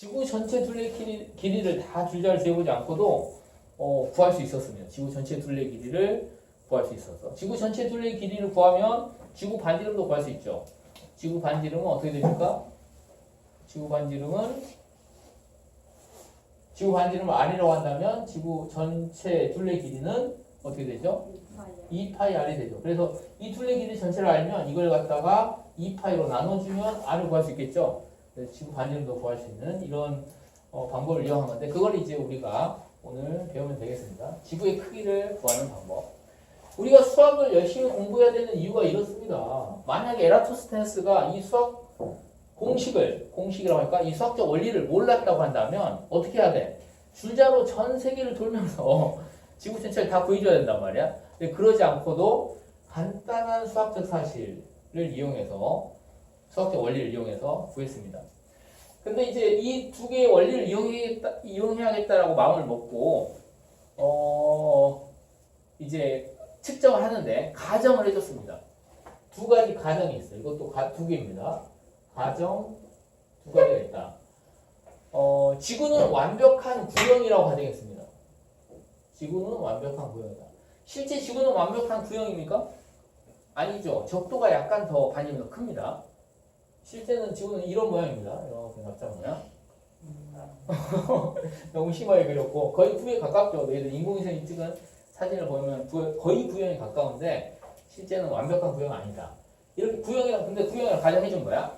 지구 전체 둘레 길이를 다 줄자를 재보지 않고도 구할 수 있었으면 지구 전체 둘레 길이를 구할 수 있어서 지구 전체 둘레 길이를 구하면 지구 반지름도 구할 수 있죠. 지구 반지름은 어떻게 됩니까? 지구 반지름을 R이라고 한다면 지구 전체 둘레 길이는 어떻게 되죠? 2파이 R이 되죠. 그래서 이 둘레 길이 전체를 알면 이걸 갖다가 2파이로 나눠주면 R을 구할 수 있겠죠. 그래서 지구 반지름도 구할 수 있는 이런 방법을 이용한 건데 그걸 이제 우리가 오늘 배우면 되겠습니다. 지구의 크기를 구하는 방법. 우리가 수학을 열심히 공부해야 되는 이유가 이렇습니다. 만약에 에라토스테네스가 이 수학 공식이라고 할까? 이 수학적 원리를 몰랐다고 한다면 어떻게 해야 돼? 줄자로 전 세계를 돌면서 지구 전체를 다 구해줘야 된단 말이야. 근데 그러지 않고도 간단한 수학적 사실을 이용해서 수학적 원리를 이용해서 구했습니다. 근데 이제 이 두 개의 원리를 이용해야겠다라고 마음을 먹고 이제 측정을 하는데 가정을 해줬습니다. 두 가지 가정이 있어요. 이것도 두 개입니다. 가정 두 가지가 있다. 지구는 완벽한 구형이라고 가정했습니다. 지구는 완벽한 구형이다. 실제 지구는 완벽한 구형입니까? 아니죠. 적도가 약간 더 반이 더 큽니다. 실제는 지구는 이런 모양입니다. 이렇게 낙자 모양. 너무 심하게 그렸고 거의 구에 가깝죠. 너희들 인공위성이 찍은 사진을 보면 거의 구형에 가까운데 실제는 완벽한 구형은 아니다. 이렇게 근데 구형이라고 가정해준 거야.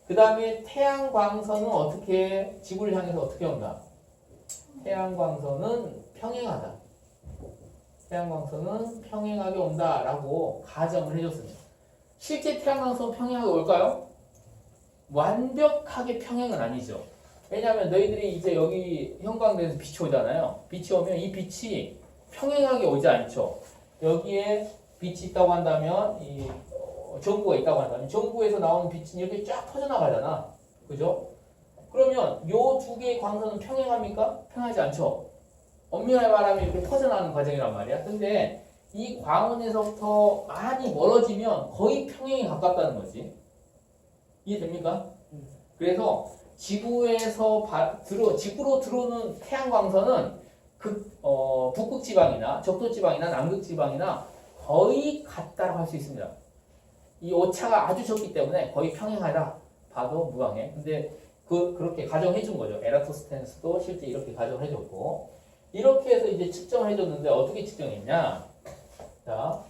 그 다음에 태양광선은 어떻게 지구를 향해서 어떻게 온다? 태양광선은 평행하다. 태양광선은 평행하게 온다라고 가정을 해줬습니다. 실제 태양광선은 평행하게 올까요? 완벽하게 평행은 아니죠. 왜냐하면 너희들이 이제 여기 형광등에서 빛이 오잖아요. 빛이 오면 이 빛이 평행하게 오지 않죠. 여기에 빛이 있다고 한다면 이 전구가 있다고 한다면 전구에서 나오는 빛이 이렇게 쫙 퍼져나가잖아. 그죠? 그러면 요 두 개의 광선은 평행합니까? 평행하지 않죠. 엄밀하게 말하면 이렇게 퍼져나가는 과정이란 말이야. 근데 이 광원에서부터 많이 멀어지면 거의 평행에 가깝다는 거지. 이해됩니까? 그래서 지구에서 지구로 들어오는 태양광선은 북극지방이나 적도지방이나 남극지방이나 거의 같다고 할 수 있습니다. 이 오차가 아주 적기 때문에 거의 평행하다 봐도 무방해. 근데 그렇게 가정해 준 거죠. 에라토스테네스도 실제 이렇게 가정해 줬고 이렇게 해서 이제 측정을 해줬는데 어떻게 측정했냐? 자,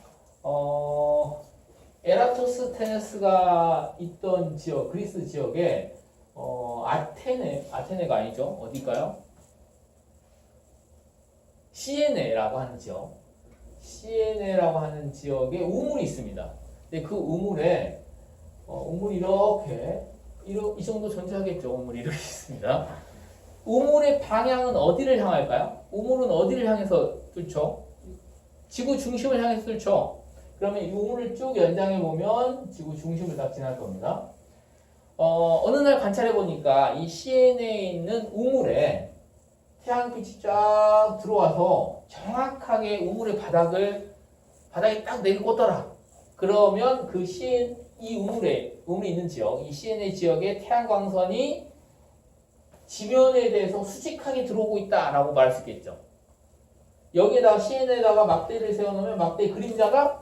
에라토스테네스가 있던 지역, 그리스 지역에 아테네가 아니죠. 어딜까요? 시에네라고 하는 지역. 시에네라고 하는 지역에 우물이 있습니다. 근데 그 우물에 우물이 이 정도 존재하겠죠. 우물이 이렇게 있습니다. 우물의 방향은 어디를 향할까요? 우물은 어디를 향해서 뚫죠? 지구 중심을 향해서 뚫죠. 그러면 이 우물을 쭉 연장해 보면 지구 중심을 딱 지날 겁니다. 어느 날 관찰해 보니까 이 시에네에 있는 우물에 태양빛이 쫙 들어와서 정확하게 우물의 바닥에 딱 내리 꽂더라. 그러면 이 우물이 있는 지역, 이 시에네 지역의 태양광선이 지면에 대해서 수직하게 들어오고 있다라고 말할 수 있겠죠. 여기에다가 시에네에다가 막대를 세워놓으면 막대 그림자가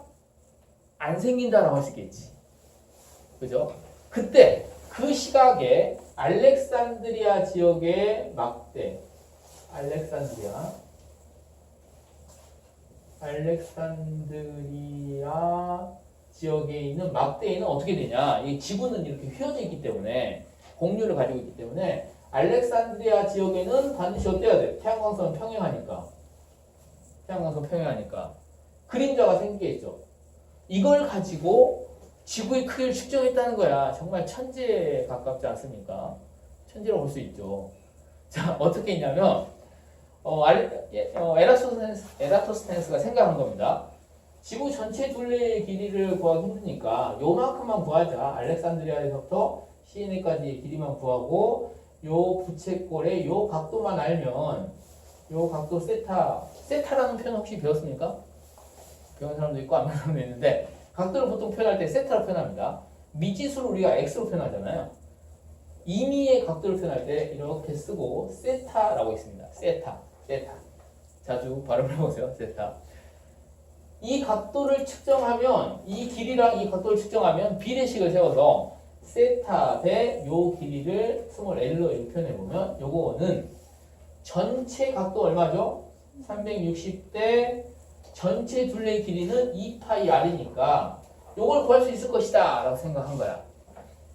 안 생긴다라고 할 수 있겠지. 그죠? 그때 그 시각에 알렉산드리아 지역의 막대, 알렉산드리아 지역에 있는 막대에는 어떻게 되냐? 이 지구는 이렇게 휘어져 있기 때문에 공류를 가지고 있기 때문에 알렉산드리아 지역에는 반드시 어때야 돼? 태양광선 평행하니까 그림자가 생기겠죠. 이걸 가지고 지구의 크기를 측정했다는 거야. 정말 천재에 가깝지 않습니까? 천재로 볼 수 있죠. 자, 어떻게 했냐면 에라토스테네스가 생각한 겁니다. 지구 전체 둘레의 길이를 구하기 힘드니까 요만큼만 구하자. 알렉산드리아에서부터 시에네까지의 길이만 구하고 요 부채꼴의 요 각도만 알면 요 각도 세타라는 표현 혹시 배웠습니까? 배운 사람도 있고 안 배운 사람도 있는데 각도를 보통 표현할 때 세타로 표현합니다. 미지수를 우리가 x로 표현하잖아요. 임의의 각도를 표현할 때 이렇게 쓰고 세타라고 있습니다. 세타. 자주 발음을 해보세요. 세타. 이 각도를 측정하면 이 길이랑 이 각도를 측정하면 비례식을 세워서 세타 대 요 길이를 스몰 l로 이렇게 표현해보면 요거는 전체 각도 얼마죠? 360대 전체 둘레의 길이는 2파이 r이니까 요걸 구할 수 있을 것이다 라고 생각한 거야.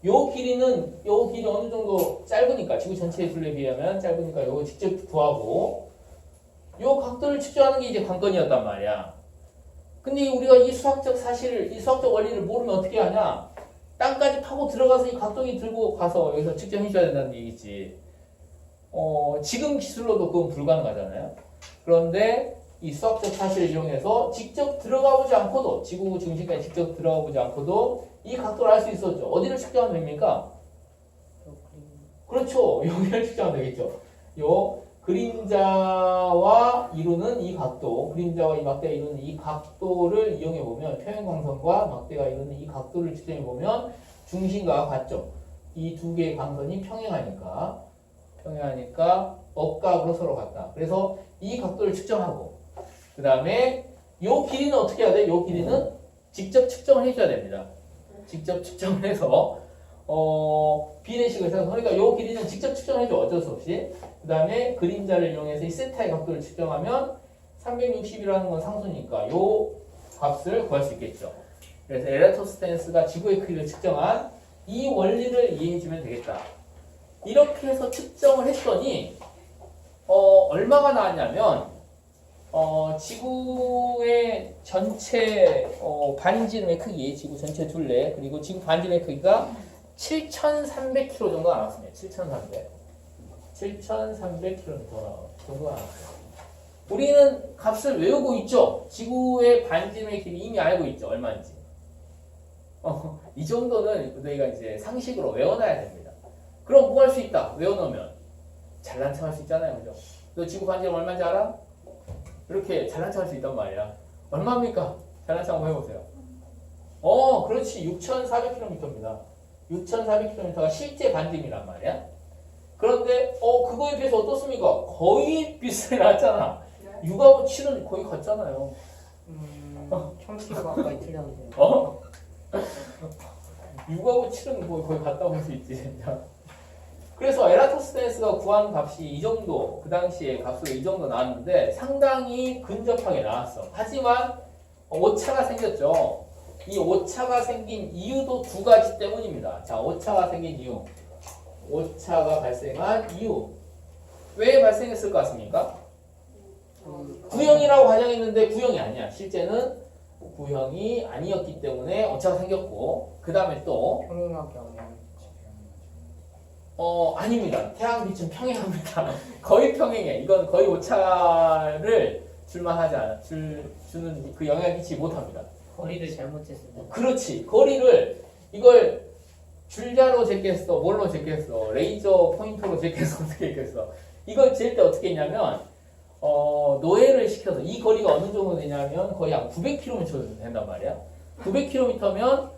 요 길이 어느 정도 짧으니까 지구 전체의 둘레에 비하면 짧으니까 요거 직접 구하고 요 각도를 측정하는 게 이제 관건이었단 말이야. 근데 우리가 이 수학적 사실을, 이 수학적 원리를 모르면 어떻게 하냐? 땅까지 파고 들어가서 이 각도기 들고 가서 여기서 측정해 줘야 된다는 얘기지. 지금 기술로도 그건 불가능하잖아요. 그런데 이 수학적 사실을 이용해서 직접 들어가 보지 않고도, 지구 중심까지 직접 들어가 보지 않고도 이 각도를 알 수 있었죠. 어디를 측정하면 됩니까? 그렇죠. 여기를 측정하면 되겠죠. 요 그림자와 이루는 이 각도, 그림자와 이 막대가 이루는 이 각도를 이용해 보면, 평행광선과 막대가 이루는 이 각도를 측정해 보면 중심과 같죠. 이 두 개의 광선이 평행하니까 억각으로 서로 같다. 그래서 이 각도를 측정하고, 그 다음에 요 길이는 어떻게 해야 돼? 요 길이는 직접 측정을 해줘야 됩니다. 직접 측정을 해서 비례식을 세워서, 그러니까 요 길이는 직접 측정해줘. 어쩔 수 없이. 그 다음에 그림자를 이용해서 이 세타의 각도를 측정하면 360이라는 건 상수니까 요 값을 구할 수 있겠죠. 그래서 에라토스테네스가 지구의 크기를 측정한 이 원리를 이해해주면 되겠다. 이렇게 해서 측정을 했더니 얼마가 나왔냐면 지구의 전체 반지름의 크기, 지구 전체 둘레, 그리고 지구 반지름의 크기가 7,300km 정도가 나왔습니다. 7,300km 정도가 나왔어요. 우리는 값을 외우고 있죠. 지구의 반지름의 길이 이미 알고 있죠. 얼마인지. 이 정도는 우리가 이제 상식으로 외워놔야 됩니다. 그럼 뭐 할 수 있다? 외워놓으면 잘난 척 할 수 있잖아요. 그죠? 너 지구 반지름 얼마인지 알아? 이렇게 잘난 척 할 수 있단 말이야. 얼마입니까? 잘난 척 한번 해보세요. 그렇지. 6,400km입니다. 6,400km가 실제 반지름이란 말이야. 그런데 그거에 비해서 어떻습니까? 거의 비슷하게 나왔잖아. 6하고 7은 거의 같잖아요. 1000km 가까이 틀렸는데요. 6하고 7은 거의 같다고 볼 수 있지, 진짜. 그래서 에라토스테네스가 구한 값이 이 정도, 그 당시에 값으로 이 정도 나왔는데 상당히 근접하게 나왔어. 하지만 오차가 생겼죠. 이 오차가 생긴 이유도 두 가지 때문입니다. 자, 오차가 생긴 이유. 오차가 발생한 이유. 왜 발생했을 것 같습니까? 구형이라고 가정했는데 구형이 아니야. 실제는 구형이 아니었기 때문에 오차가 생겼고, 그 다음에 또 평행하게 하면 아닙니다. 태양빛은 평행합니다. 거의 평행해. 이건 거의 오차를 줄만하지 않아. 주는 그 영향을 끼치지 못합니다. 거리를 잘못했습니다. 그렇지. 거리를 이걸 줄자로 쟀겠어? 뭘로 쟀겠어? 레이저 포인터로 쟀겠어? 어떻게 했겠어? 이걸 잴 때 어떻게 했냐면 노예를 시켜서, 이 거리가 어느 정도 되냐면 거의 한 900km 정도 된단 말이야. 900km면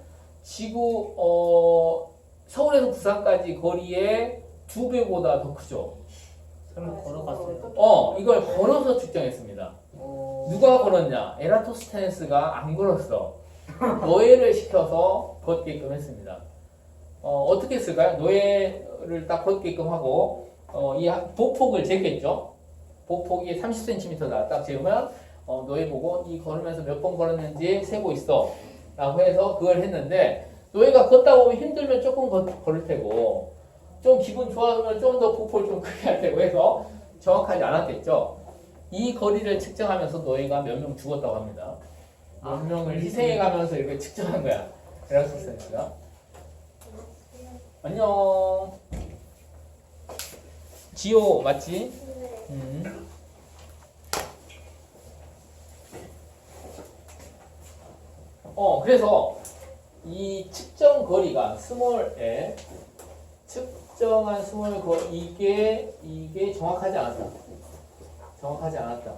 지구 서울에서 부산까지 거리의 2배보다 더 크죠. 설마 걸어갔어요? 이걸 걸어서 측정했습니다. 누가 걸었냐? 에라토스테네스가 안 걸었어. 노예를 시켜서 걷게끔 했습니다. 어떻게 했을까요? 노예를 딱 걷게끔 하고 이 보폭을 재겠죠. 보폭이 30cm다. 딱 재면 노예 보고 이 걸으면서 몇 번 걸었는지 세고 있어. 라고 해서 그걸 했는데, 노예가 걷다 보면 힘들면 조금 걸을 테고, 좀 기분 좋아하면 좀 더 보폭을 좀 크게 할 테고 해서 정확하지 않았겠죠. 이 거리를 측정하면서 노예가 몇 명 죽었다고 합니다. 몇 명을 희생해가면서 이렇게 측정한 거야. 에라토스테네스가. 안녕. 지호 맞지? 그래서 이 측정 거리가 스몰 l, 측정한 스몰 거리, 이게 정확하지 않았다. 정확하지 않았다.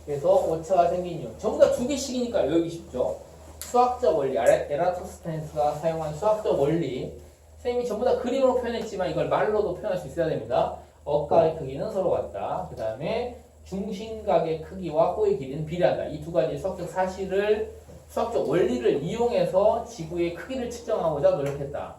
그래서 오차가 생긴 이유. 전부 다 두 개씩이니까 외우기 쉽죠. 수학적 원리, 에라토스테네스가 사용한 수학적 원리, 선생님이 전부 다 그림으로 표현했지만 이걸 말로도 표현할 수 있어야 됩니다. 억각의 크기는 서로 같다. 그 다음에 중심각의 크기와 호의 길이는 비례한다. 이 두 가지 수학적 사실을 수학적 원리를 이용해서 지구의 크기를 측정하고자 노력했다.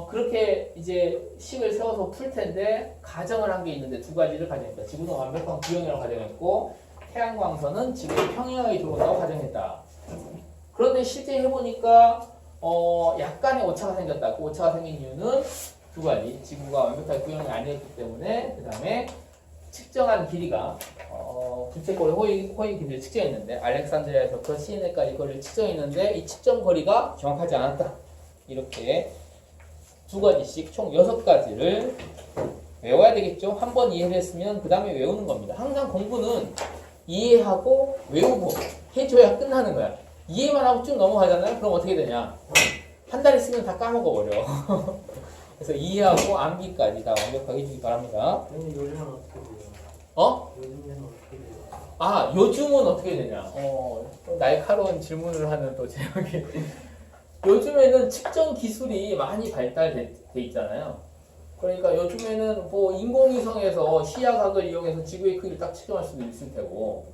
그렇게 이제 식을 세워서 풀 텐데 가정을 한 게 있는데 두 가지를 가정했다. 지구는 완벽한 구형이라고 가정했고 태양광선은 지구의 평행하게 들어온다고 가정했다. 그런데 실제 해보니까 약간의 오차가 생겼다. 그 오차가 생긴 이유는 두 가지. 지구가 완벽하게 구형이 아니었기 때문에 그 다음에 측정한 길이가 부채꼴의 호의 길이를 측정했는데 알렉산드리아에서부터 시내까지 거리를 측정했는데 이 측정 거리가 정확하지 않았다. 이렇게 두 가지씩 총 6가지를 외워야 되겠죠. 한 번 이해를 했으면 그 다음에 외우는 겁니다. 항상 공부는 이해하고 외우고 해줘야 끝나는 거야. 이해만 하고 쭉 넘어가잖아요. 그럼 어떻게 되냐? 한 달 있으면 다 까먹어버려. 그래서 이해하고 암기까지 다 완벽하게 해주기 바랍니다. 요즘은 어떻게 돼요? 요즘에는 어떻게 돼요? 아, 요즘은 어떻게 되냐? 또 날카로운 질문을 하는 또 제목이. 요즘에는 측정 기술이 많이 발달돼 있잖아요. 그러니까 요즘에는 뭐 인공위성에서 시야각을 이용해서 지구의 크기를 딱 측정할 수도 있을 테고,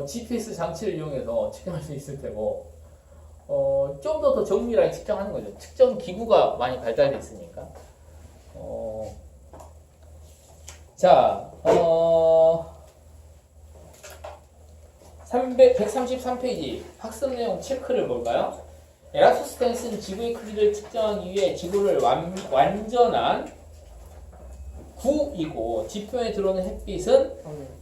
GPS 장치를 이용해서 측정할 수 있을 테고, 좀 더 정밀하게 측정하는 거죠. 측정 기구가 많이 발달돼 있으니까. 자, 133페이지 학습 내용 체크를 볼까요? 에라토스테네스는 지구의 크기를 측정하기 위해 지구를 완전한 구이고 지표에 들어오는 햇빛은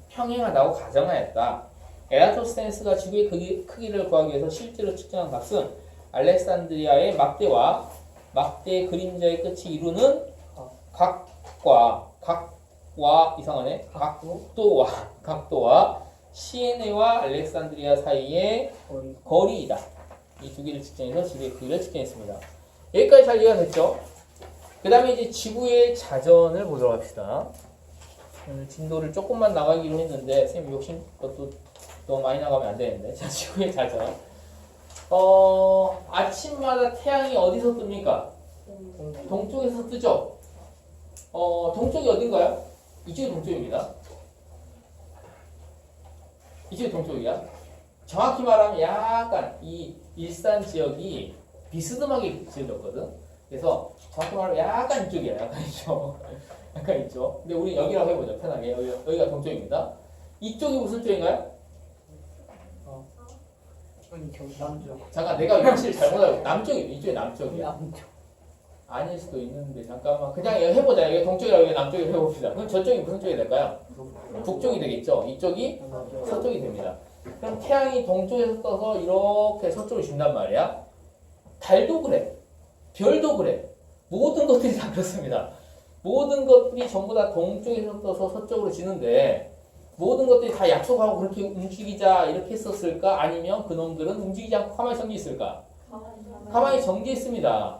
평행하다고 가정하였다. 에라토스테네스가 지구의 크기를 구하기 위해서 실제로 측정한 값은 알렉산드리아의 막대와 막대의 그림자의 끝이 이루는 각과 이상하네. 각도와 시에네와 알렉산드리아 사이의 거리이다. 이 두 개를 측정해서 지구의 크기를 측정했습니다. 여기까지 잘 이해가 됐죠? 그 다음에 이제 지구의 자전을 보도록 합시다. 오늘 진도를 조금만 나가기로 했는데 선생님 욕심 것도 너무 많이 나가면 안 되는데. 자, 지구의 자전. 아침마다 태양이 어디서 뜹니까? 동쪽에서 뜨죠? 동쪽이 어딘가요? 이쪽이 동쪽입니다. 이쪽이 동쪽이야. 정확히 말하면 약간 이 일산 지역이 비스듬하게 지어졌거든. 그래서 정확히 말하면 약간 이쪽이야. 약간 이쪽. 약간 이쪽. 근데 우리 여기라고 해보죠. 편하게. 여기가 동쪽입니다. 이쪽이 무슨 쪽인가요? 남쪽. 잠깐 내가 위치를 잘못 알고 남쪽이 이쪽이 남쪽이야. 남쪽. 아닐 수도 있는데 잠깐만 그냥 해보자. 이게 동쪽이라고 이게 남쪽이라고 해봅시다. 그럼 저쪽이 무슨 쪽이 될까요? 북쪽이 되겠죠. 이쪽이 서쪽이 됩니다. 그럼 태양이 동쪽에서 떠서 이렇게 서쪽으로 진단 말이야. 달도 그래. 별도 그래. 모든 것들이 다 그렇습니다. 모든 것들이 전부 다 동쪽에서 떠서 서쪽으로 지는데 모든 것들이 다 약속하고 그렇게 움직이자 이렇게 했었을까? 아니면 그놈들은 움직이지 않고 가만히 정지 있을까? 가만히 정지 있습니다.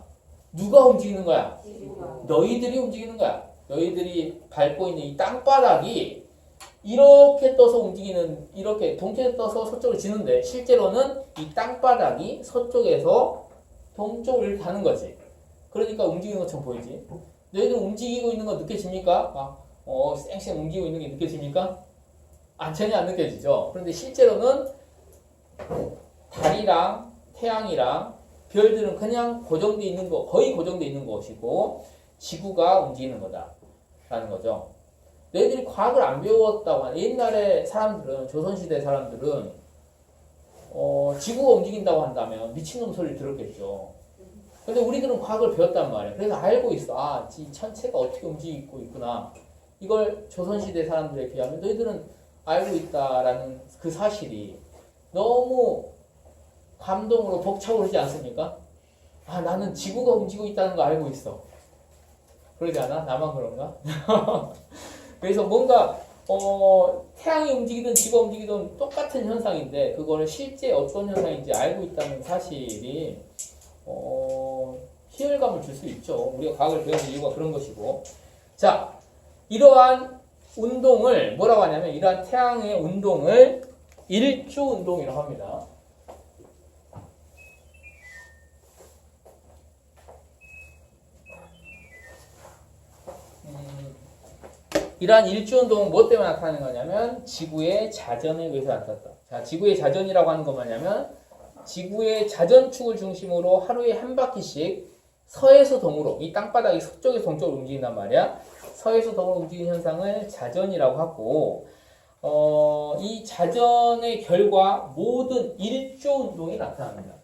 누가 움직이는 거야? 너희들이 움직이는 거야. 너희들이 밟고 있는 이 땅바닥이 이렇게 떠서 움직이는, 이렇게 동쪽에 떠서 서쪽으로 지는데 실제로는 이 땅바닥이 서쪽에서 동쪽으로 이렇게 가는 거지. 그러니까 움직이는 것처럼 보이지. 너희들 움직이고 있는 거 느껴집니까? 쌩쌩 움직이고 있는 게 느껴집니까? 전혀 안 느껴지죠. 그런데 실제로는 달이랑 태양이랑 별들은 그냥 고정되어 있는 거, 거의 고정되어 있는 것이고 지구가 움직이는 거다라는 거죠. 너희들이 과학을 안 배웠다고 하는 옛날에 사람들은, 조선시대 사람들은 지구가 움직인다고 한다면 미친놈 소리를 들었겠죠. 근데 우리들은 과학을 배웠단 말이야. 그래서 알고 있어. 이 천체가 어떻게 움직이고 있구나. 이걸 조선시대 사람들에 비하면 너희들은 알고 있다라는 그 사실이 너무 감동으로 벅차오르지 않습니까? 나는 지구가 움직이고 있다는 거 알고 있어. 그러지 않아? 나만 그런가? 그래서 뭔가 태양이 움직이든 지구가 움직이든 똑같은 현상인데 그거를 실제 어떤 현상인지 알고 있다는 사실이 희열감을 줄 수 있죠. 우리가 과학을 배우는 이유가 그런 것이고. 자, 이러한 운동을 뭐라고 하냐면 이러한 태양의 운동을 일주 운동이라고 합니다. 이러한 일주운동은 무엇 때문에 나타나는 거냐면 지구의 자전에 의해서 나타났다. 자, 지구의 자전이라고 하는 건 뭐냐면 지구의 자전축을 중심으로 하루에 한 바퀴씩 서에서 동으로, 이 땅바닥이 서쪽에서 동쪽으로 움직인단 말이야. 서에서 동으로 움직이는 현상을 자전이라고 하고, 이 자전의 결과 모든 일조운동이 나타납니다.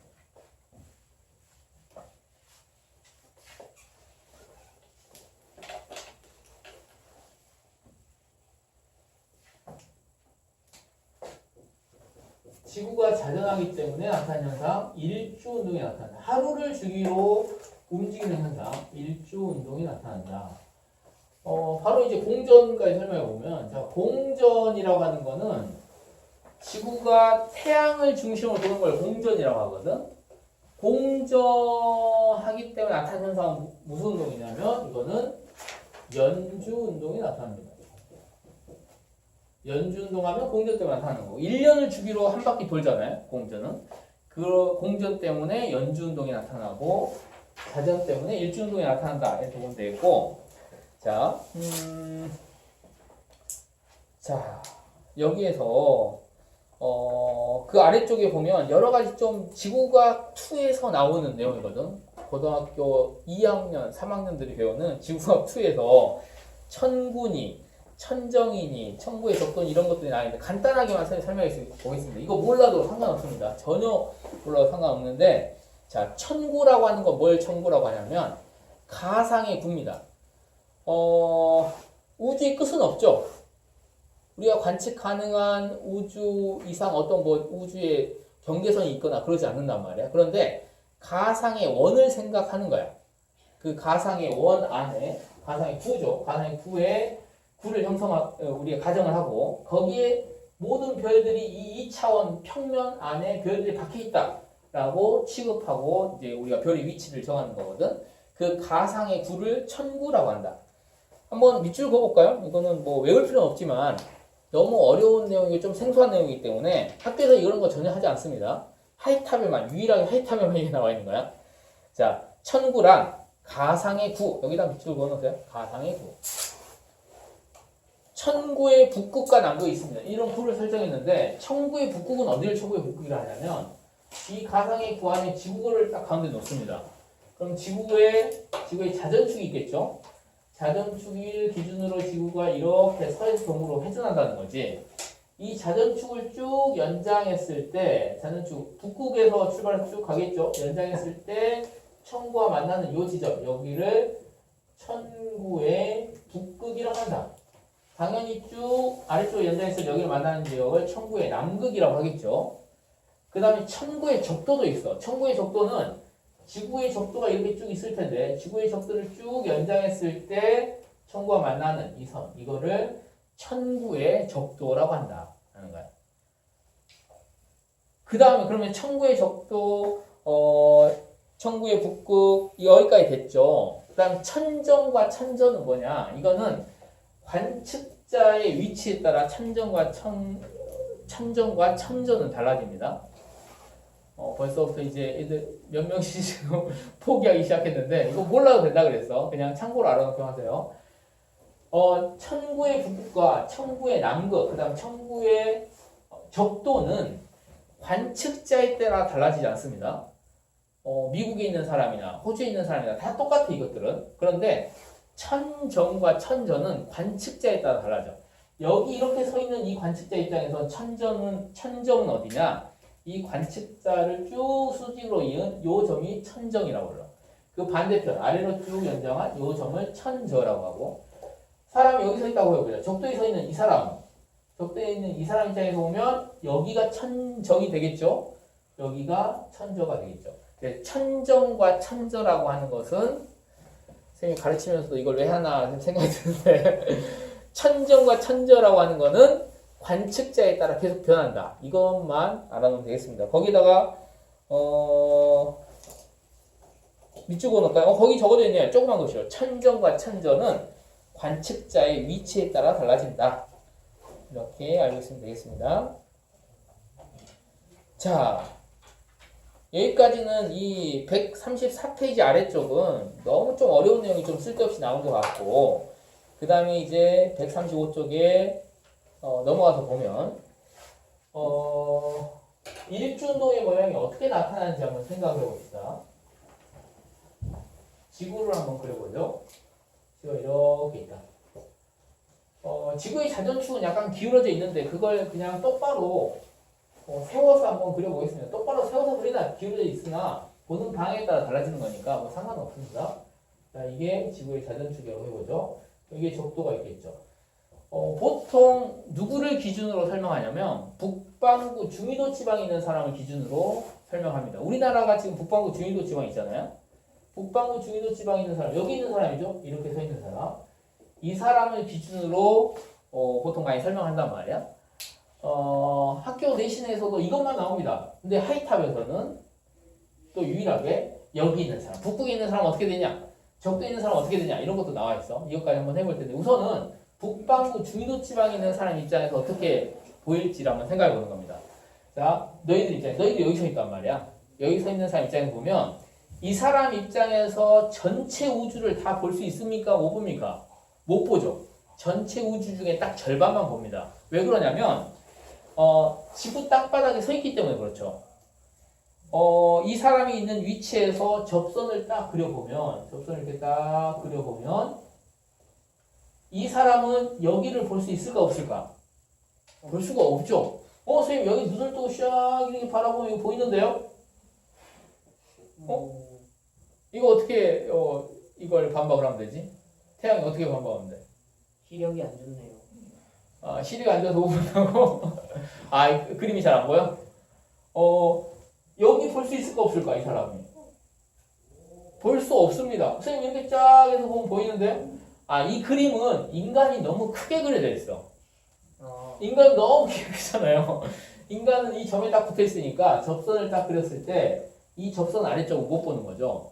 지구가 자전하기 때문에 나타나는 현상, 일조운동이 나타난다. 하루를 주기로 움직이는 현상, 일조운동이 나타난다. 바로 이제 공전까지 설명해 보면, 자, 공전이라고 하는 거는 지구가 태양을 중심으로 도는 걸 공전이라고 하거든. 공전하기 때문에 나타나는 현상은 무슨 운동이냐면, 이거는 연주운동이 나타납니다. 연주운동하면 공전 때문에 나타나는 거고, 1년을 주기로 한 바퀴 돌잖아요, 공전은. 그 공전 때문에 연주운동이 나타나고, 자전 때문에 일주운동이 나타난다. 이렇게 보면 되겠고, 자, 자, 여기에서, 그 아래쪽에 보면 여러 가지 좀 지구과학 2에서 나오는 내용이거든. 고등학교 2학년, 3학년들이 배우는 지구과학 2에서 천군이, 천정이니, 천구의 적돈 이런 것들이 나있는데 간단하게만 설명해 보겠습니다. 이거 몰라도 상관없습니다. 전혀 몰라도 상관없는데, 자, 천구라고 하는 건 뭘 천구라고 하냐면 가상의 구입니다. 우주의 끝은 없죠. 우리가 관측 가능한 우주 이상 어떤 뭐 우주의 경계선이 있거나 그러지 않는단 말이야. 그런데 가상의 원을 생각하는 거야. 그 가상의 원 안에 가상의 구죠. 가상의 구에 구를 우리가 가정을 하고 거기에 모든 별들이 이 2차원 평면 안에 별들이 박혀 있다라고 취급하고 이제 우리가 별의 위치를 정하는 거거든. 그 가상의 구를 천구라고 한다. 한번 밑줄 그어볼까요? 이거는 뭐 외울 필요는 없지만 너무 어려운 내용이고 좀 생소한 내용이기 때문에 학교에서 이런 거 전혀 하지 않습니다. 하이탑에만, 유일하게 하이탑에만 이게 나와 있는 거야. 자, 천구란 가상의 구. 여기다 밑줄 그어놓으세요. 가상의 구. 천구의 북극과 남극이 있습니다. 이런 구를 설정했는데 천구의 북극은 어디를 천구의 북극이라 하냐면 이 가상의 구 안에 지구를 딱 가운데 놓습니다. 그럼 지구의 자전축이 있겠죠? 자전축을 기준으로 지구가 이렇게 서에서 동으로 회전한다는 거지. 이 자전축을 쭉 연장했을 때 자전축 북극에서 출발해서 쭉 가겠죠? 연장했을 때 천구와 만나는 요 지점 여기를 천구의 북극이라고 한다. 당연히 쭉 아래쪽으로 연장해서 여기를 만나는 지역을 천구의 남극이라고 하겠죠. 그 다음에 천구의 적도도 있어. 천구의 적도는 지구의 적도가 이렇게 쭉 있을 텐데 지구의 적도를 쭉 연장했을 때 천구와 만나는 이 선, 이거를 천구의 적도라고 한다 하는 거야. 그 다음에 그러면 천구의 적도, 천구의 북극 여기까지 됐죠. 그 다음 천정과 천전은 뭐냐? 이거는 관측자의 위치에 따라 천정과 천전은 달라집니다. 벌써부터 이제 애들 몇 명씩 지금 포기하기 시작했는데 이거 몰라도 된다 그랬어. 그냥 참고로 알아놓고 하세요. 천구의 북극과 천구의 남극, 그 다음 천구의 적도는 관측자에 따라 달라지지 않습니다. 미국에 있는 사람이나 호주에 있는 사람이나 다 똑같아 이것들은. 그런데 천정과 천전은 관측자에 따라 달라져. 여기 이렇게 서 있는 이 관측자 입장에서 천정은 어디냐? 이 관측자를 쭉 수직으로 이은 요 점이 천정이라고 불러. 그 반대편 아래로 쭉 연장한 요 점을 천저라고 하고, 사람이 여기 서 있다고 해보자. 적도에 서 있는 이 사람, 적도에 있는 이 사람 입장에서 보면 여기가 천정이 되겠죠. 여기가 천저가 되겠죠. 천정과 천저라고 하는 것은 선생님이 가르치면서도 이걸 왜 하나 생각이 드는데 천정과 천저라고 하는 거는 관측자에 따라 계속 변한다. 이것만 알아놓으면 되겠습니다. 거기다가 밑줄 그어놓을까요? 거기 적어져 있네요. 조그만 것이요. 천정과 천저는 관측자의 위치에 따라 달라진다. 이렇게 알고 있으면 되겠습니다. 자, 여기까지는 이 134페이지 아래쪽은 너무 좀 어려운 내용이 좀 쓸데없이 나온 것 같고, 그 다음에 이제 135쪽에 넘어가서 보면 일주운동의 모양이 어떻게 나타나는지 한번 생각해 봅시다. 지구를 한번 그려보죠. 지구가 이렇게 있다. 지구의 자전축은 약간 기울어져 있는데 그걸 그냥 똑바로 세워서 한번 그려보겠습니다. 똑바로 세워서 그리나 기울어져 있으나 보는 방향에 따라 달라지는 거니까 뭐 상관없습니다. 자, 이게 지구의 자전축이라고 해보죠. 이게 적도가 있겠죠. 보통 누구를 기준으로 설명하냐면 북반구 중위도 지방에 있는 사람을 기준으로 설명합니다. 우리나라가 지금 북반구 중위도 지방 있잖아요. 북반구 중위도 지방에 있는 사람, 여기 있는 사람이죠. 이렇게 서 있는 사람. 이 사람을 기준으로 보통 많이 설명한단 말이야. 학교 내신에서도 이것만 나옵니다. 근데 하이탑에서는 또 유일하게 여기 있는 사람, 북극에 있는 사람은 어떻게 되냐, 적도에 있는 사람은 어떻게 되냐, 이런 것도 나와 있어. 이것까지 한번 해볼 텐데 우선은 북반구 중위도 지방에 있는 사람 입장에서 어떻게 보일지를 한번 생각해 보는 겁니다. 자, 너희들 입장에, 너희들 여기 서 있단 말이야. 여기 서 있는 사람 입장에서 보면 이 사람 입장에서 전체 우주를 다 볼 수 있습니까? 못 봅니까? 못 보죠. 전체 우주 중에 딱 절반만 봅니다. 왜 그러냐면 지구 땅바닥에 서 있기 때문에 그렇죠. 이 사람이 있는 위치에서 접선을 딱 그려보면, 접선을 이렇게 딱 그려보면 이 사람은 여기를 볼 수 있을까 없을까? 볼 수가 없죠. 선생님 여기 눈을 뜨고 샥 이렇게 바라보면 이거 보이는데요? 이거 어떻게 이걸 반박을 하면 되지? 태양이 어떻게 반박하면 돼? 시력이 안 좋네요. 시력이 안 좋아서 못 본다고? 그림이 잘 안 보여? 여기 볼 수 있을까 없을까 이 사람이? 볼 수 없습니다. 선생님 이렇게 쫙 해서 보면 보이는데요? 이 그림은 인간이 너무 크게 그려져 있어. 인간은 너무 크잖아요. 인간은 이 점에 딱 붙어 있으니까 접선을 딱 그렸을 때 이 접선 아래쪽을 못 보는 거죠.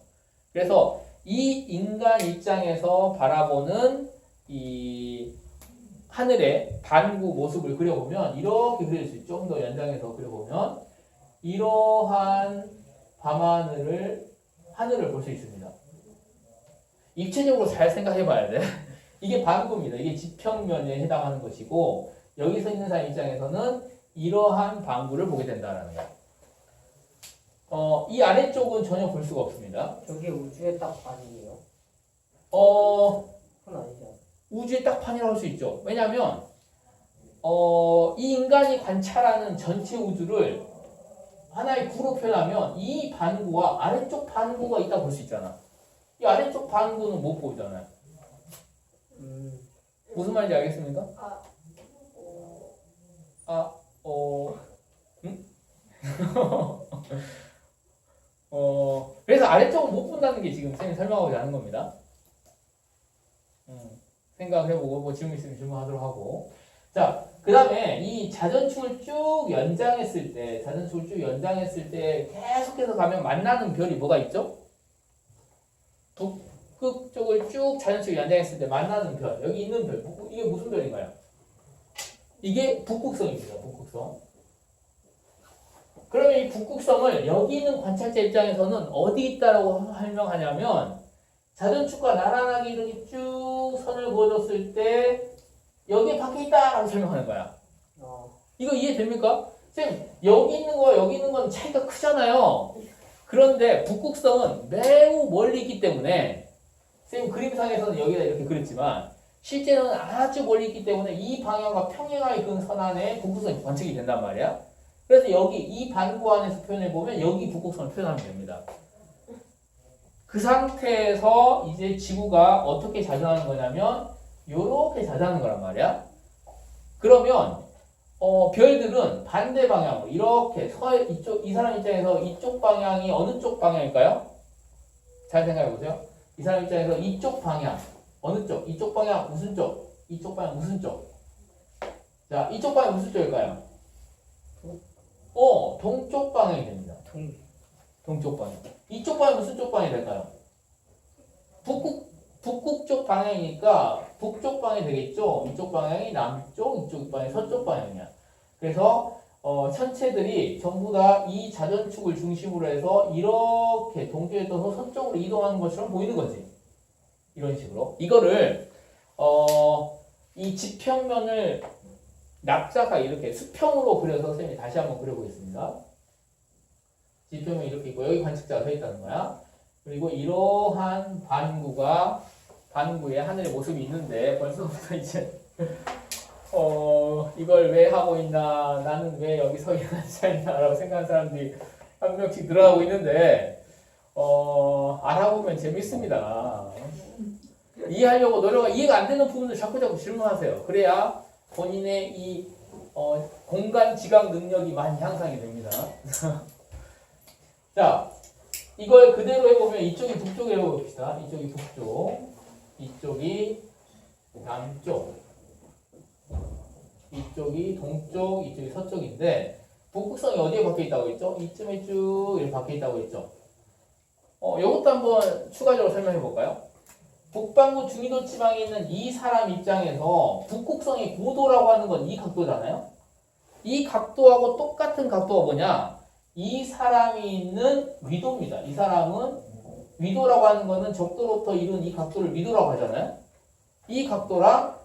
그래서 이 인간 입장에서 바라보는 이 하늘의 반구 모습을 그려보면 이렇게 그릴 수 있죠. 좀 더 연장해서 그려보면 이러한 밤하늘을 볼 수 있습니다. 입체적으로 잘 생각해 봐야 돼. 이게 반구입니다. 이게 지평면에 해당하는 것이고 여기서 있는 사람 입장에서는 이러한 반구를 보게 된다는 거예요. 이 아래쪽은 전혀 볼 수가 없습니다. 저게 우주의 딱 반이에요? 그건 아니죠. 우주의 딱 판이라고 할 수 있죠. 왜냐하면 이 인간이 관찰하는 전체 우주를 하나의 구로 표현하면 이 반구와 아래쪽 반구가 있다고 볼 수 있잖아. 이 아래쪽 반구는 못 보잖아요. 무슨 말인지 알겠습니까? 그래서 아래쪽은 못 본다는 게 지금 선생님이 설명하고자 하는 겁니다. 생각해보고 뭐 질문 있으면 질문하도록 하고. 자, 그 다음에 이 자전축을 쭉 연장했을 때 계속해서 가면 만나는 별이 뭐가 있죠? 북극 쪽을 쭉 자전축을 연장했을 때 만나는 별, 여기 있는 별, 이게 무슨 별인가요? 이게 북극성입니다. 북극성. 그러면 이 북극성을 여기 있는 관찰자 입장에서는 어디 있다라고 설명하냐면 자전축과 나란하게 이렇게 쭉 선을 그어줬을 때 여기 밖에 있다라고 설명하는 거야. 이거 이해됩니까? 쌤, 여기 있는 거와 여기 있는 건 차이가 크잖아요. 그런데 북극성은 매우 멀리 있기 때문에 쌤 그림상에서는 여기다 이렇게 그렸지만 실제로는 아주 멀리 있기 때문에 이 방향과 평행하게 그은 선 안에 북극성이 관측이 된단 말이야. 그래서 여기 이 반구 안에서 표현해보면 여기 북극성을 표현하면 됩니다. 그 상태에서 이제 지구가 어떻게 자전하는 거냐면 요렇게 자전하는 거란 말이야. 그러면 별들은 반대 방향으로 이렇게 이 사람 입장에서 이쪽 방향이 어느 쪽 방향일까요? 잘 생각해 보세요. 이 사람 입장에서 이쪽 방향 어느 쪽? 이쪽 방향 무슨 쪽? 이쪽 방향 무슨 쪽? 자, 이쪽 방향 무슨 쪽일까요? 동쪽 방향이 됩니다. 동쪽 방향. 이쪽 방향 무슨 쪽 방향이 될까요? 북극 쪽 방향이니까 북쪽 방향이 되겠죠. 이쪽 방향이 남쪽, 이쪽 방향이 서쪽 방향이야. 그래서 천체들이 전부 다 이 자전축을 중심으로 해서 이렇게 동쪽에 떠서 서쪽으로 이동하는 것처럼 보이는 거지. 이런 식으로. 이거를 이 지평면을 낙자가 이렇게 수평으로 그려서 선생님이 다시 한번 그려보겠습니다. 지평면이 이렇게 있고 여기 관측자가 서 있다는 거야. 그리고 이러한 반구의 하늘의 모습이 있는데 벌써부터 이제 이걸 왜 하고 있나, 나는 왜 여기 서 있나라고 생각하는 사람들이 한 명씩 들어가고 있는데 알아보면 재밌습니다. 이해하려고 이해가 안 되는 부분을 자꾸 질문하세요. 그래야 본인의 이 공간 지각 능력이 많이 향상이 됩니다. 자, 이걸 그대로 해보면 이쪽이 북쪽이라고 해봅시다. 이쪽이 북쪽, 이쪽이 남쪽, 이쪽이 동쪽, 이쪽이 서쪽인데 북극성이 어디에 박혀 있다고 했죠? 이쯤에 쭉 이렇게 박혀 있다고 했죠. 이것도 한번 추가적으로 설명해 볼까요? 북반구 중위도 지방에 있는 이 사람 입장에서 북극성의 고도라고 하는 건 이 각도잖아요. 이 각도하고 똑같은 각도가 뭐냐? 이 사람이 있는 위도입니다. 이 사람은 위도라고 하는 거는 적도로부터 이룬 이 각도를 위도라고 하잖아요. 이 각도랑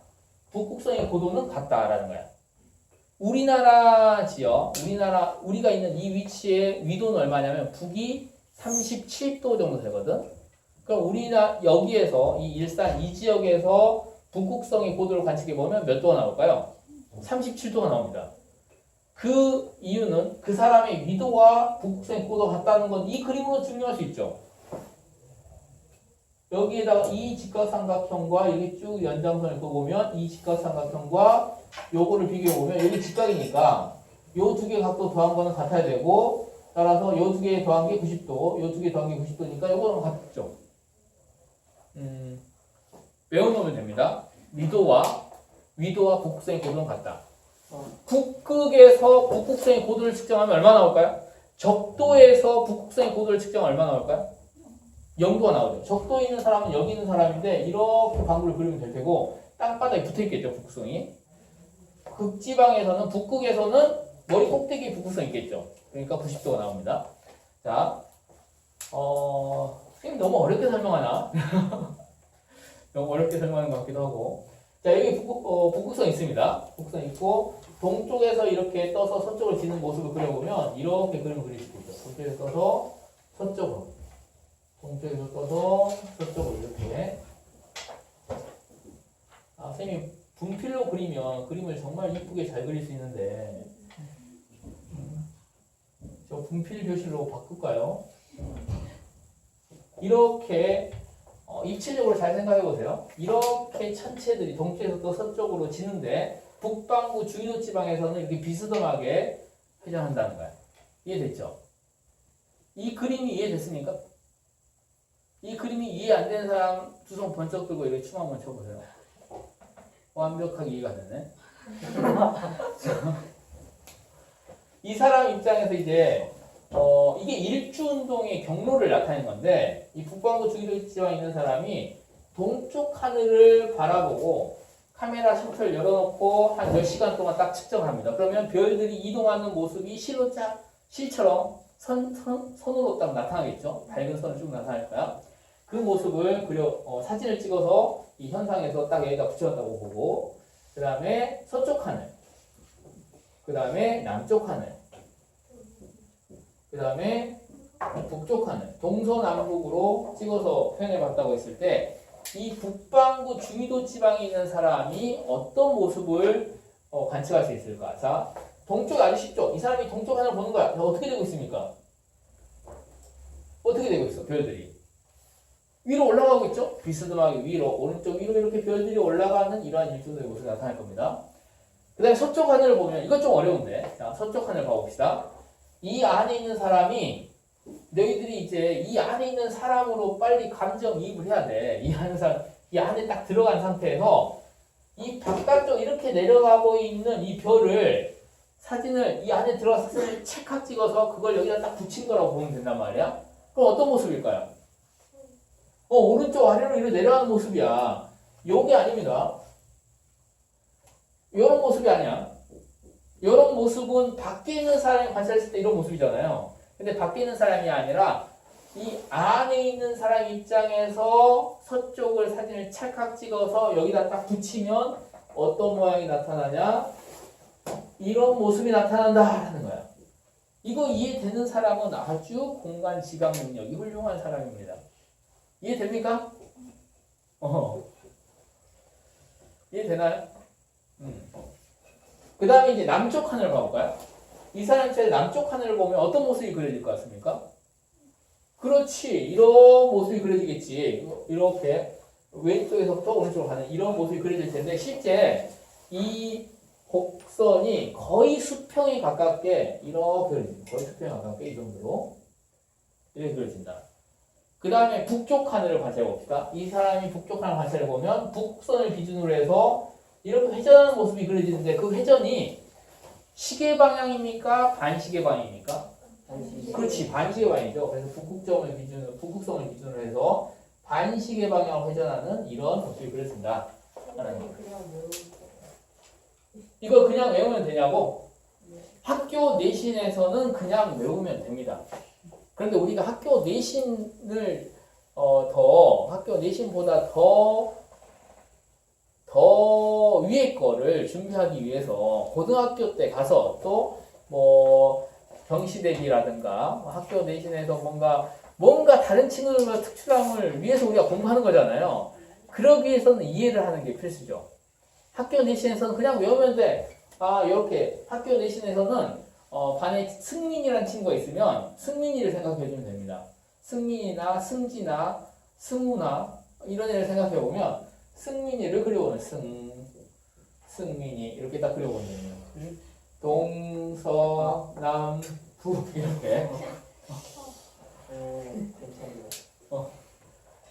북극성의 고도는 같다라는 거야. 우리나라 지역, 우리가 있는 이 위치의 위도는 얼마냐면 북이 37도 정도 되거든. 그럼 여기에서 이 일산 이 지역에서 북극성의 고도를 관측해 보면 몇 도가 나올까요? 37도가 나옵니다. 그 이유는 그 사람의 위도와 북극성의 고도가 같다는 건 이 그림으로 증명할 수 있죠. 여기에다가 이 직각삼각형과 여기 쭉 연장선을 그어보면 이 직각삼각형과 요거를 비교해보면 여기 직각이니까 요 두 개 각도 더한 거는 같아야 되고, 따라서 요 두 개 더한 게 90도, 요 두 개 더한 게 90도니까 요거는 같죠. 외워놓으면 됩니다. 위도와 북극성의 고도는 같다. 북극에서 북극성의 고도를 측정하면 얼마 나올까요? 적도에서 북극성의 고도를 측정하면 얼마 나올까요? 0도가 나오죠. 적도에 있는 사람은 여기 있는 사람인데 이렇게 방구를 그리면 될 테고 땅바닥에 붙어있겠죠, 북극성이. 극지방에서는, 북극에서는 머리 꼭대기에 북극성이 있겠죠. 그러니까 90도가 나옵니다. 자, 선생님 너무 어렵게 설명하나? 너무 어렵게 설명하는 것 같기도 하고. 자, 여기 북극성 있습니다. 북극성 있고, 동쪽에서 이렇게 떠서 서쪽으로 지는 모습을 그려보면 이렇게 그림을 그릴 수 있죠. 동쪽에서 떠서 서쪽으로. 동쪽에서 떠서 서쪽으로 이렇게. 선생님이 분필로 그리면 그림을 정말 이쁘게 잘 그릴 수 있는데, 저 분필 교실로 바꿀까요? 이렇게 입체적으로 잘 생각해 보세요. 이렇게 천체들이 동쪽에서 또 서쪽으로 지는데 북반구 중위도 지방에서는 이렇게 비스듬하게 회전한다는 거야. 이해됐죠? 이 그림이 이해됐습니까? 이 그림이 이해 안 되는 사람 두 손 번쩍 들고 이렇게 춤 한번 춰보세요. 완벽하게 이해가 되네. 이 사람 입장에서 이제 이게 일주운동의 경로를 나타내는 건데, 이 북반구 중위도 지방에 있는 사람이 동쪽 하늘을 바라보고 카메라 셔터를 열어놓고 한 몇 시간 동안 딱 측정합니다. 그러면 별들이 이동하는 모습이 실처럼 선으로 딱 나타나겠죠. 밝은 선을 쭉 나타날 거야. 그 모습을 사진을 찍어서 이 현상에서 딱 여기다 붙여놨다고 보고, 그 다음에 서쪽 하늘, 그 다음에 남쪽 하늘, 그 다음에 북쪽 하늘, 동서남북으로 찍어서 표현해봤다고 했을 때, 이 북반구 중위도 지방에 있는 사람이 어떤 모습을 관측할 수 있을까? 자, 동쪽 아주 쉽죠? 이 사람이 동쪽 하늘을 보는 거야. 자, 어떻게 되고 있습니까? 어떻게 되고 있어, 별들이? 위로 올라가고 있죠? 비스듬하게 위로, 오른쪽 위로 이렇게 별들이 올라가는 이러한 일조의 모습이 나타날 겁니다. 그 다음에 서쪽 하늘을 보면, 이건 좀 어려운데, 자, 서쪽 하늘 봐봅시다. 이 안에 있는 사람이, 너희들이 이제 이 안에 있는 사람으로 빨리 감정이입을 해야 돼. 이 안에 딱 들어간 상태에서 이 바깥쪽 이렇게 내려가고 있는 이 별을 사진을 이 안에 들어가서 사진을 찰칵 찍어서 그걸 여기다 딱 붙인 거라고 보면 된단 말이야. 그럼 어떤 모습일까요? 오른쪽 아래로 이렇게 내려가는 모습이야. 요게 아닙니다. 요런 모습이 아니야. 요런 모습은 밖에 있는 사람이 관찰했을 때 이런 모습이잖아요. 근데 밖에 있는 사람이 아니라 이 안에 있는 사람 입장에서 서쪽을 사진을 찰칵 찍어서 여기다 딱 붙이면 어떤 모양이 나타나냐? 이런 모습이 나타난다라는 거야. 이거 이해되는 사람은 아주 공간 지각 능력이 훌륭한 사람입니다. 이해됩니까? 이해되나요? 그 다음에 이제 남쪽 하늘을 봐볼까요? 이 사람 제 남쪽 하늘을 보면 어떤 모습이 그려질 것 같습니까? 그렇지. 이런 모습이 그려지겠지. 이렇게 왼쪽에서부터 오른쪽으로 가는 이런 모습이 그려질 텐데 실제 이 곡선이 거의 수평에 가깝게 이렇게 그려집니다. 거의 수평에 가깝게 이 정도로 이렇게 그려진다. 그 다음에 북쪽 하늘을 관찰해 봅시다. 이 사람이 북쪽 하늘 관찰해 보면 북선을 기준으로 해서 이렇게 회전하는 모습이 그려지는데 그 회전이 시계 방향입니까? 반시계 방향입니까? 그렇지, 반시계 방향이죠. 그래서 북극성을 기준으로 해서 반시계 방향으로 회전하는 이런 모습이 그려진다. 이거 그냥 외우면 되냐고? 학교 내신에서는 그냥 외우면 됩니다. 그런데 우리가 학교 내신을 학교 내신보다 더 위에 거를 준비하기 위해서 고등학교 때 가서 또 뭐 경시대비라든가 학교 내신에서 뭔가 다른 친구들과 특출함을 위해서 우리가 공부하는 거잖아요. 그러기 위해서는 이해를 하는 게 필수죠. 학교 내신에서는 그냥 외우면 돼. 이렇게 학교 내신에서는 반에 승민이라는 친구가 있으면 승민이를 생각해 주면 됩니다. 승민이나 승지나 승우나 이런 애를 생각해 보면 승민이를 그려보면 승민이 이렇게 딱 그려보면 됩니다. 동서남북 이렇게 괜찮네요.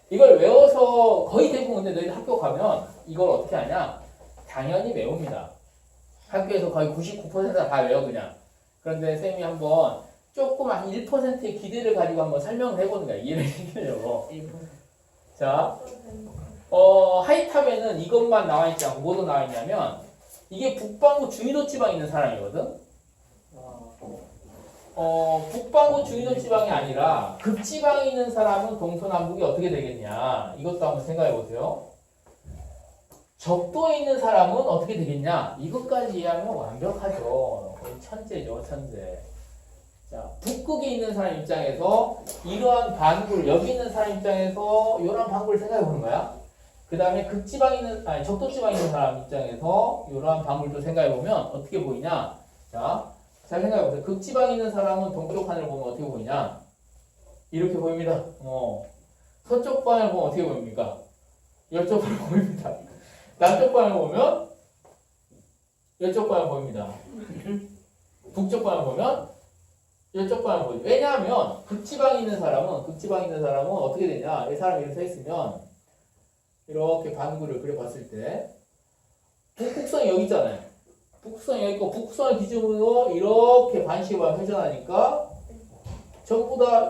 이걸 외워서 거의 대부분 근데 너희 학교 가면 이걸 어떻게 하냐? 당연히 외웁니다. 학교에서 거의 99%가 다 외워 그냥. 그런데 쌤이 한번 조금 한 1%의 기대를 가지고 한번 설명을 해보는 거야. 이해를 시키려고. 자, 하이탑에는 이것만 나와 있지 않고 뭐도 나와 있냐면 이게 북반구 중위도 지방에 있는 사람이거든. 북반구 중위도 지방이 아니라 극지방에 있는 사람은 동서남북이 어떻게 되겠냐? 이것도 한번 생각해 보세요. 적도에 있는 사람은 어떻게 되겠냐? 이것까지 이해하면 완벽하죠. 거의 천재죠, 천재. 자, 북극에 있는 사람 입장에서 이러한 반구를, 여기 있는 사람 입장에서 이러한 반구를 생각해 보는 거야. 그 다음에 적도지방에 있는 사람 입장에서 이러한 반구를 생각해 보면 어떻게 보이냐? 자, 잘 생각해 보세요. 극지방에 있는 사람은 동쪽 하늘을 보면 어떻게 보이냐? 이렇게 보입니다. 서쪽 방향을 보면 어떻게 보입니까? 이쪽으로 보입니다. 남쪽 방향을 보면 이쪽 방향 보입니다. 북쪽 방향 보면 이쪽 방향 보입니다. 왜냐하면 극지방에 있는 사람은 어떻게 되냐? 이 사람이 이렇게 서 있으면 이렇게 반구를 그려봤을 때 북극성이 여기 있잖아요. 북극성이 여기 있고 북극성을 기준으로 이렇게 반시계 방향 회전하니까 전부 다